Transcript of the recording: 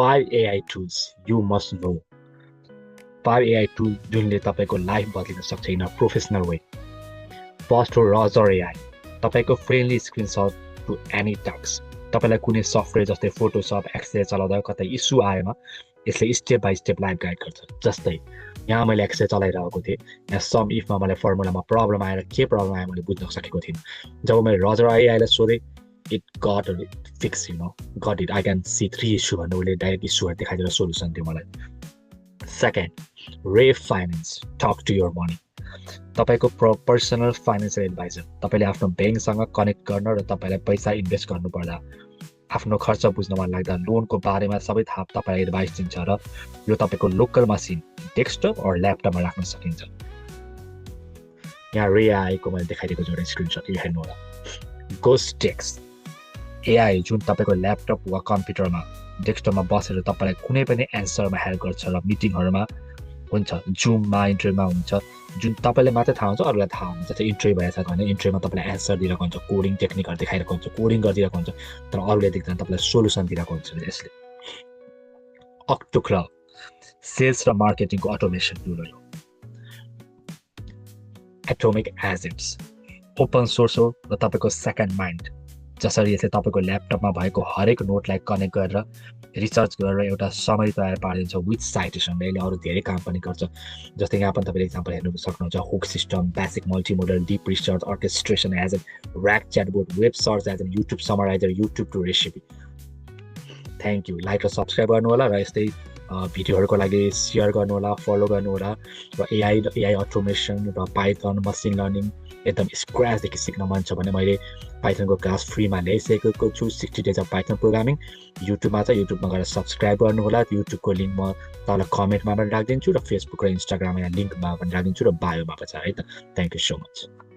5 AI tools you must know. 5 AI tool जुनले तपाईको life बदलिन सक्छ in a professional way. First हो Razor AI. तपाईको friendly screenshot to any task. तपाईलाई कुनै सफ्टवेयर जस्तै फोटोसप एक्सेल चलाउँदा कतै इस्यु आएमा यसले step by step life guide गर्छ. जस्तै यहाँ मैले एक्सेल चलाइरहेको थिएँ, यहाँ सम इफमा मलाई फर्मुलामा प्रब्लम आएर के प्रब्लम आयो मैले बुझ्न सकेको थिइनँ. जब मैले रजर AIलाई सोधेँ, it got fix got it. I can see 3 issue भन्नु उसले डाइरेक्ट इस्युहरू देखाइदिएर सोल्युसन दियो मलाई. Second, Ray finance, talk to your money. तपाईँको पर्सनल फाइनेन्सियल एडभाइजर. तपाईँले आफ्नो ब्याङ्कसँग कनेक्ट गर्न र तपाईँलाई पैसा इन्भेस्ट गर्नुपर्दा, आफ्नो खर्च बुझ्न मन लाग्दा लोनको बारेमा सबै थाहा तपाईँलाई एडभाइस दिन्छ र यो तपाईँको लोकल मसिन, डेस्कटप अर ल्यापटपमा राख्न सकिन्छ. यहाँ रे आएको मैले देखाइदिएको छु एउटा स्क्रिनसट, यो हेर्नु होला. गोस्टेक्स AI जुन तपाईँको ल्यापटप वा कम्प्युटरमा डेस्कटपमा बसेर तपाईँलाई कुनै पनि एन्सरमा हेल्प गर्छ र मिटिङहरूमा हुन्छ, जुममा इन्टरभ्यूमा हुन्छ, जुन तपाईँले मात्रै थाहा हुन्छ, अरूलाई थाहा हुन्छ. जस्तै इन्टरभ्यू भएछ भने इन्टरभ्यूमा तपाईँलाई एन्सर दिइरहेको हुन्छ, कोडिङ टेक्निकहरू देखाइरहेको हुन्छ, कोडिङ गरिदिरहेको हुन्छ, तर अरूले देख्दैन तपाईँलाई सोल्युसन दिइरहेको हुन्छ. यसले अक्टोक्लभ सेल्स र मार्केटिङको अटोमेसन टुल हो. एटोमिक एजेन्ट्स ओपन सोर्स हो र तपाईँको सेकेन्ड माइन्ड. जसरी यसले तपाईँको ल्यापटपमा भएको हरेक नोटलाई कनेक्ट गरेर रिसर्च गरेर एउटा समरी तयार पारिदिन्छ विथ साइटेसन. यसले अरू धेरै काम पनि गर्छ. जस्तै यहाँ पनि तपाईँले इक्जाम्पल हेर्नु सक्नुहुन्छ. Hook system, basic multimodal, deep research, orchestration as an RAG chatbot, web search as an YouTube summariser, YouTube to recipe. Thank you. Like र सब्सक्राइब गर्नु होला र यस्तै भिडियोहरूको लागि सेयर गर्नु होला, फलो गर्नु होला. र AI अटोमेसन र पाइथन, मसिन लर्निङ एकदम स्क्रैचदेखि सिक्न मन छ भने मैले पाइथनको क्लास फ्रीमा ल्याइसकेको छु. 60 डेज अफ पाइथन प्रोग्रामिङ युट्युबमा छ. युट्युबमा गएर सब्सक्राइब गर्नु होला. युट्युबको लिङ्क म तल कमेन्टमा पनि राखिदिन्छु र फेसबुक र इन्स्टाग्राममा यहाँ लिङ्कमा पनि राखिदिन्छु र बायोमा पनि छ है त. Thank you so much.